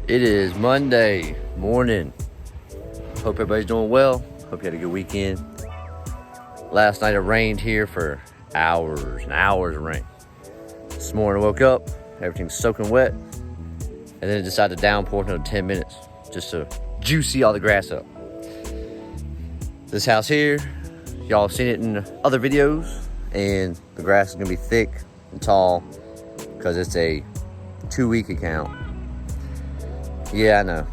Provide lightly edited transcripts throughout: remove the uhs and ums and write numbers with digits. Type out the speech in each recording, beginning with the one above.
It is Monday morning. Hope everybody's doing well. Hope you had a good weekend. Last night it rained here for hours and hours of rain. This morning I woke up, everything's soaking wet, and then it decided to downpour for another 10 minutes just to juicy all the grass up. This house here, y'all have seen it in other videos, and the grass is gonna be thick and tall because it's a 2-week account. Yeah, I know.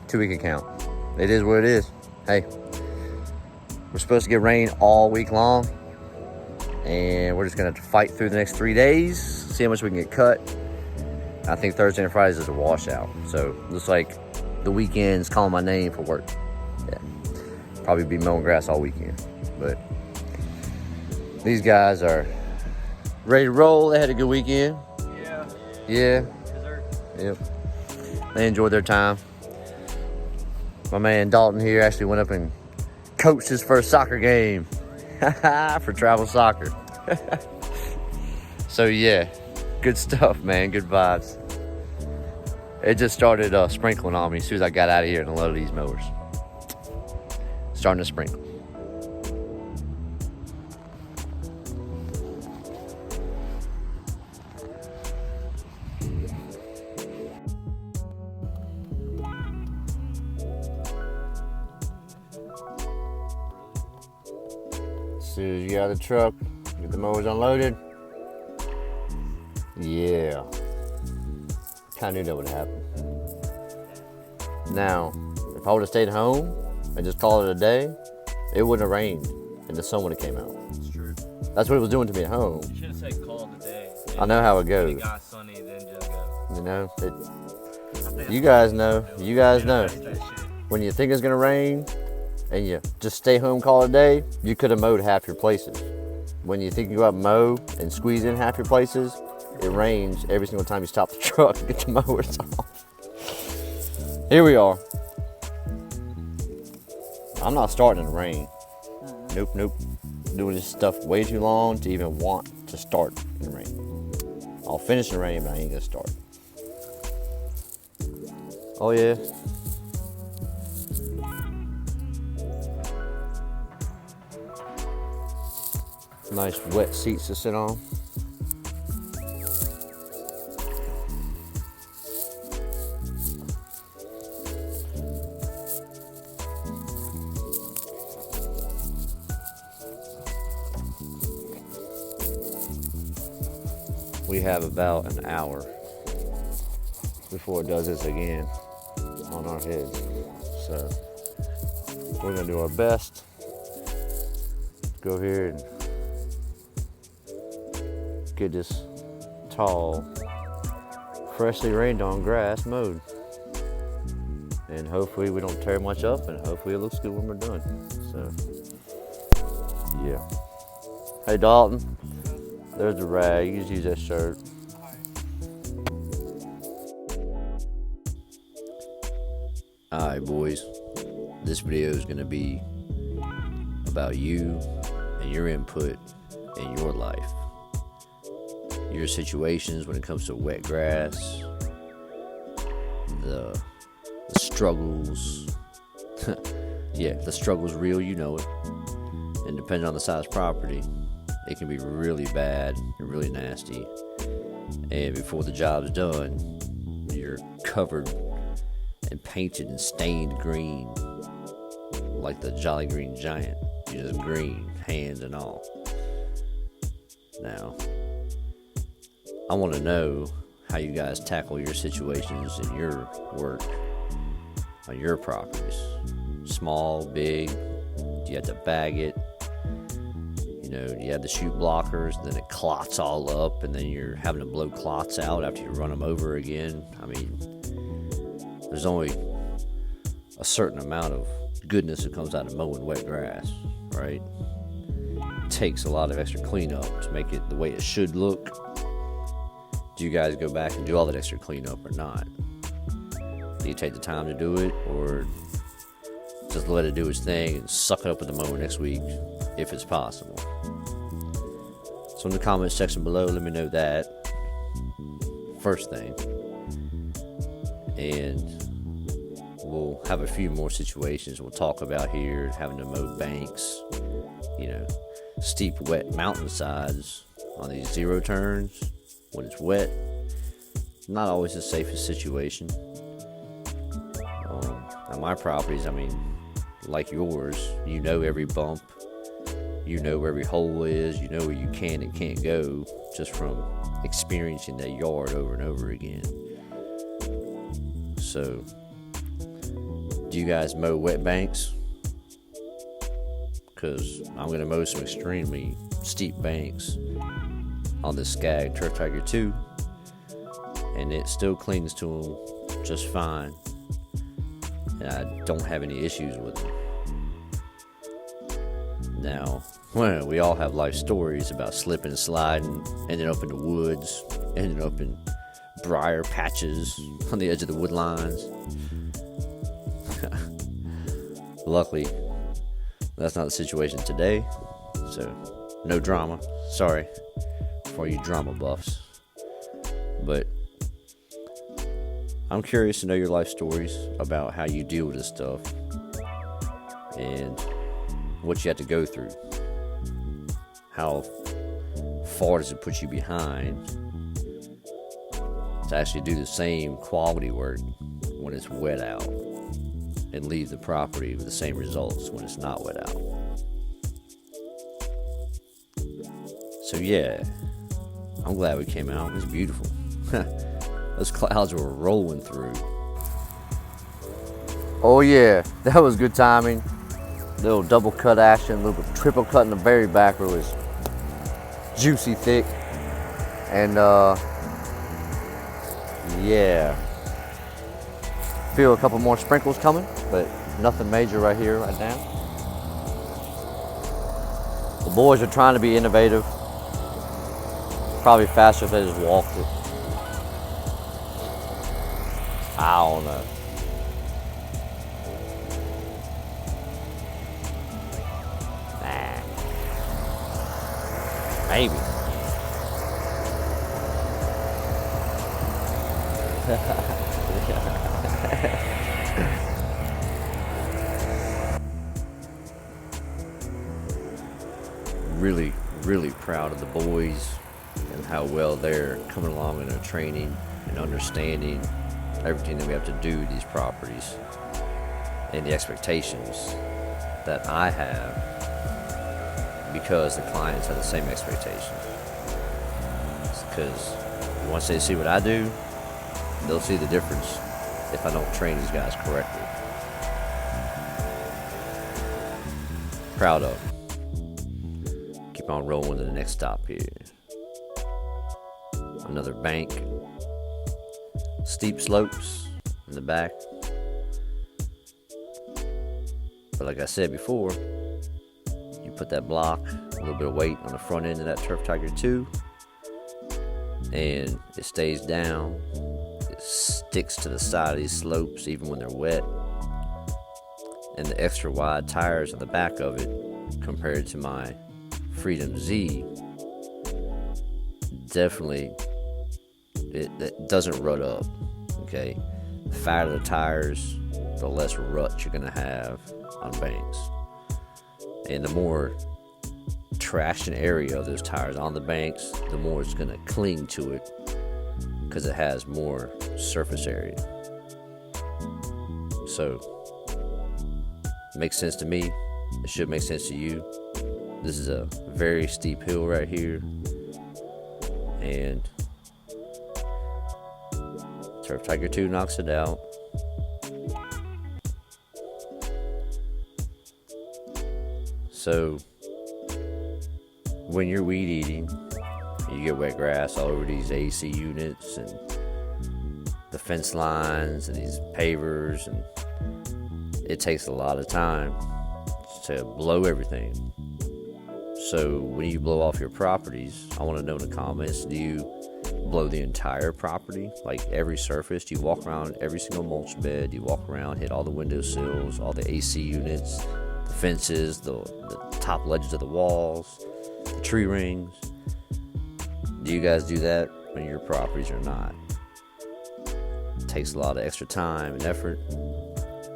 2-week account. It is what it is. Hey, we're supposed to get rain all week long, and we're just gonna have to fight through the next 3 days, see how much we can get cut. I think Thursday and Friday is a washout. So looks like the weekend's calling my name for work. Yeah, probably be mowing grass all weekend. But these guys are ready to roll. They had a good weekend. Yeah. Yep. They enjoyed their time. My man Dalton here actually went up and coached his first soccer game for travel soccer. So yeah, good stuff, man. Good vibes. It just started sprinkling on me as soon as I got out of here and unloaded these mowers. Starting to sprinkle. As soon as you get out of the truck, get the mowers unloaded. Yeah. Kinda knew that would happen. Now, if I would have stayed home and just called it a day, it wouldn't have rained and the sun would have came out. That's true. That's what it was doing to me at home. You should have said call it a day. I know how it goes. When it got sunny, then just go. You know, you guys know. You guys know. When you think it's gonna rain and you just stay home, call it a day, you could have mowed half your places. When you think you go out and mow and squeeze in half your places, it rains every single time you stop the truck and get the mowers off. Here we are. I'm not starting in the rain. Nope. Doing this stuff way too long to even want to start in the rain. I'll finish in the rain, but I ain't gonna start. Oh yeah. Nice wet seats to sit on. We have about an hour before it does this again on our heads. So we're gonna do our best to go here and get this tall, freshly rained on grass mowed. And hopefully we don't tear much up, and hopefully it looks good when we're done. So, yeah. Hey Dalton, there's the rag, you just use that shirt. Alright boys, this video is gonna be about you and your input in your life. Your situations when it comes to wet grass, the struggles. Yeah, the struggle's real, you know it. And depending on the size property, it can be really bad and really nasty. And before the job's done, you're covered and painted and stained green, like the Jolly Green Giant. You're just green, hands and all. Now, I want to know how you guys tackle your situations in your work on your properties. Small, big, do you have to bag it? You know, do you have the chute blockers, and then it clots all up, and then you're having to blow clots out after you run them over again? I mean, there's only a certain amount of goodness that comes out of mowing wet grass, right? It takes a lot of extra cleanup to make it the way it should look. Do you guys go back and do all that extra cleanup or not? Do you take the time to do it, or just let it do its thing and suck it up with the mower next week if it's possible? So in the comment section below, let me know that first thing. and we'll have a few more situations we'll talk about here, having to mow banks, steep wet mountainsides on these zero turns when it's wet. Not always the safest situation. On my properties, like yours, you know every bump, you know where every hole is, you know where you can and can't go just from experiencing that yard over and over again. So, do you guys mow wet banks? Because I'm going to mow some extremely steep banks on this Scag Turf Tiger 2, and it still clings to them just fine, and I don't have any issues with them. Now, we all have life stories about slipping and sliding, ending up in the woods, ending up in briar patches on the edge of the wood lines. Luckily, that's not the situation today, so no drama. Sorry for you drama buffs. But I'm curious to know your life stories about how you deal with this stuff and what you had to go through. How far does it put you behind to actually do the same quality work when it's wet out and leave the property with the same results when it's not wet out? So yeah, I'm glad we came out. It was beautiful. Those clouds were rolling through. Oh yeah, that was good timing. Little double cut action, little triple cut in the very back where it was juicy thick. And yeah, feel a couple more sprinkles coming, but nothing major right here, right now. The boys are trying to be innovative. Probably faster if they just walked it. I don't know. Nah. Maybe. Really proud of the boys and how well they're coming along in their training and understanding everything that we have to do with these properties and the expectations that I have, because the clients have the same expectations. Because once they see what I do, they'll see the difference if I don't train these guys correctly. Proud of them. Keep on rolling to the next stop here. Another bank. Steep slopes in the back. But like I said before, you put that block, a little bit of weight on the front end of that Turf Tiger 2, and it stays down. It sticks to the side of these slopes even when they're wet. And the extra wide tires on the back of it, compared to my Freedom Z, definitely it doesn't rut up. Okay, the fatter the tires, the less rut you're gonna have on banks, and the more traction area of those tires on the banks, the more it's gonna cling to it because it has more surface area. So it makes sense to me. It should make sense to you. This is a very steep hill right here, and Turf Tiger 2 knocks it out. So when you're weed eating, you get wet grass all over these AC units and the fence lines and these pavers, and it takes a lot of time to blow everything. So when you blow off your properties, I want to know in the comments, do you blow the entire property, like every surface? Do you walk around every single mulch bed? Do you walk around, hit all the windowsills, all the AC units, the fences, the top ledges of the walls, the tree rings? Do you guys do that on your properties or not? takes a lot of extra time and effort,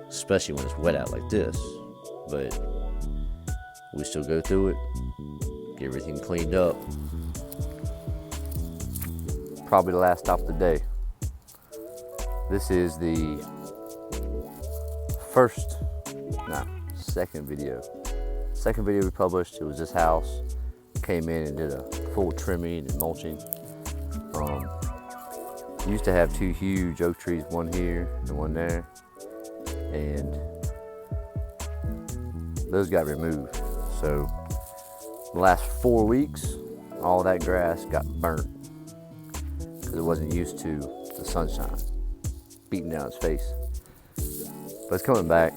especially when it's wet out like this. But we still go through it, get everything cleaned up. Probably the last stop of the day. This is the second video we published. It was this house. Came in and did a full trimming and mulching. Used to have two huge oak trees, one here and one there, and those got removed. So the last 4 weeks, all that grass got burnt because it wasn't used to the sunshine beating down its face. But it's coming back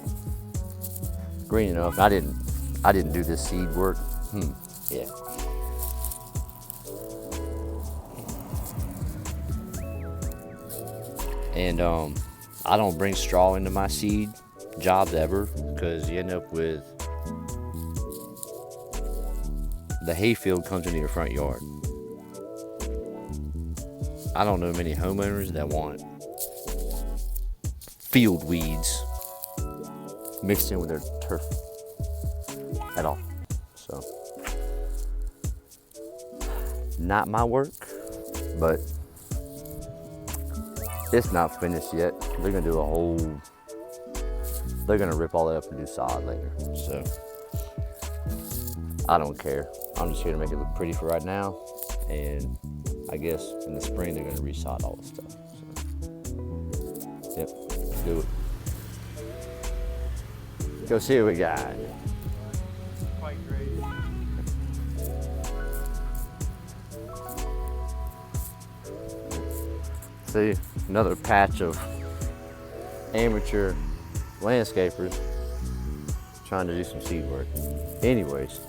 green enough. I didn't do this seed work. Yeah. And I don't bring straw into my seed jobs ever, because you end up with the hayfield comes into your front yard. I don't know many homeowners that want field weeds mixed in with their turf at all. So, not my work, but it's not finished yet. They're gonna do they're gonna rip all that up and do sod later. So, I don't care. I'm just here to make it look pretty for right now. And I guess in the spring, they're gonna resod all the stuff. So, yep, let's do it. Go see what we got. Quite great. See, another patch of amateur landscapers trying to do some seed work. Anyways,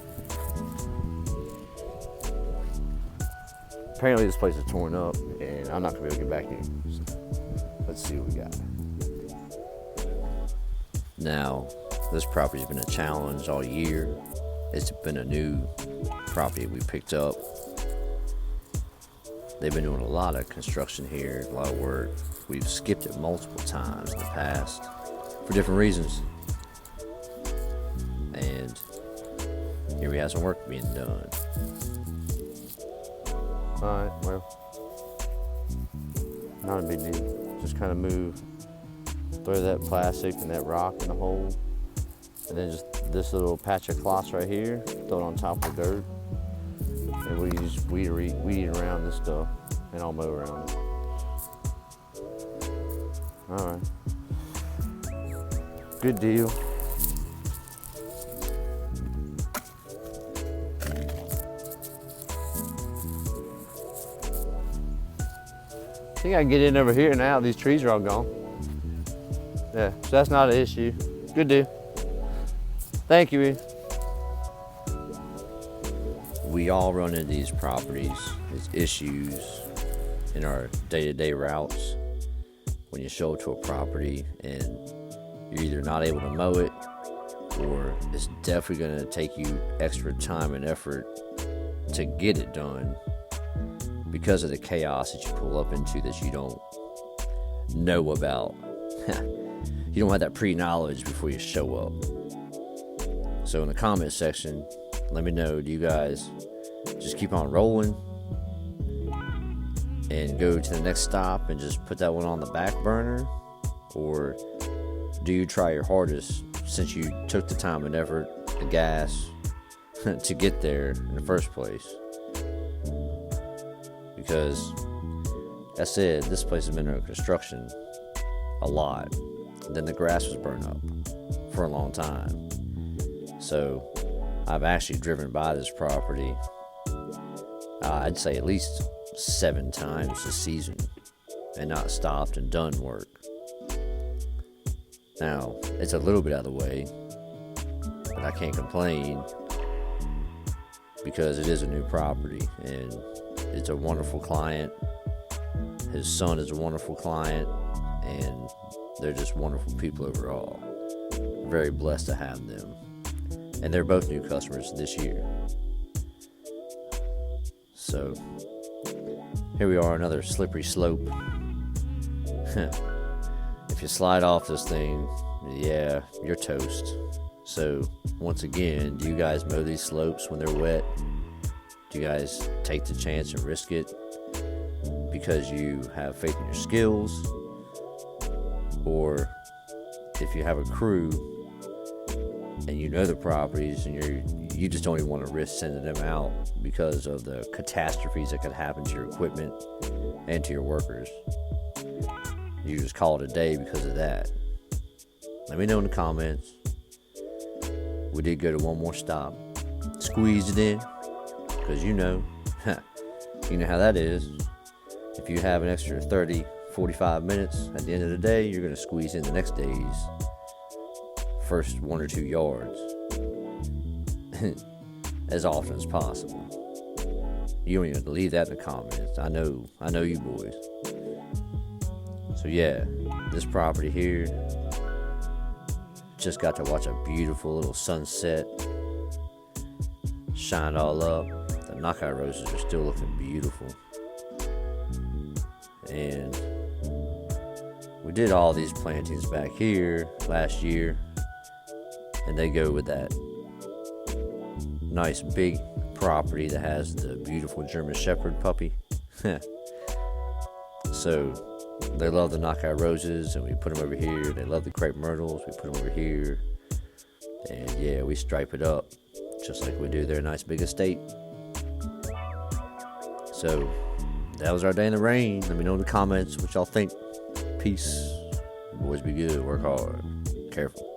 apparently this place is torn up and I'm not gonna be able to get back here. So let's see what we got. Now, this property's been a challenge all year. It's been a new property we picked up. They've been doing a lot of construction here, a lot of work. We've skipped it multiple times in the past for different reasons. And here we have some work being done. All right, well, not a big deal. Just kind of throw that plastic and that rock in the hole. And then just this little patch of cloth right here, throw it on top of the dirt. And we just weed around this stuff, and I'll mow around it. All right. Good deal. I think I can get in over here now. These trees are all gone. Yeah, so that's not an issue. Good deal. Thank you, Ian. We all run into these properties, these issues in our day-to-day routes when you show up to a property and you're either not able to mow it, or it's definitely going to take you extra time and effort to get it done because of the chaos that you pull up into that you don't know about. You don't have that pre-knowledge before you show up. So in the comment section, let me know, do you guys just keep on rolling and go to the next stop and just put that one on the back burner? Or do you try your hardest, since you took the time and effort, the gas, to get there in the first place? Because, as I said, this place has been under construction a lot. And then the grass was burned up for a long time. So I've actually driven by this property, I'd say at least 7 times this season, and not stopped and done work. Now, it's a little bit out of the way, but I can't complain because it is a new property and it's a wonderful client. His son is a wonderful client, and they're just wonderful people overall. Very blessed to have them. And they're both new customers this year. So, here we are, another slippery slope. if you slide off this thing, yeah, you're toast. So once again, do you guys mow these slopes when they're wet? Do you guys take the chance and risk it because you have faith in your skills? Or if you have a crew and you know the properties and you just don't even want to risk sending them out because of the catastrophes that could happen to your equipment and to your workers, you just call it a day because of that. Let me know in the comments. We did go to one more stop, squeezed it in, because you know how that is. If you have an extra 30, 45 minutes at the end of the day, you're going to squeeze in the next day's first 1 or 2 yards as often as possible. You don't even have to leave that in the comments. I know you boys. So yeah, this property here, just got to watch a beautiful little sunset shine all up. The knockout roses are still looking beautiful. And we did all these plantings back here last year, and they go with that nice big property that has the beautiful German Shepherd puppy. So they love the knockout roses, and we put them over here. They love the crepe myrtles, we put them over here. And yeah, we stripe it up just like we do their nice big estate. So that was our day in the rain. Let me know in the comments what y'all think. Peace. Boys be good, work hard, careful.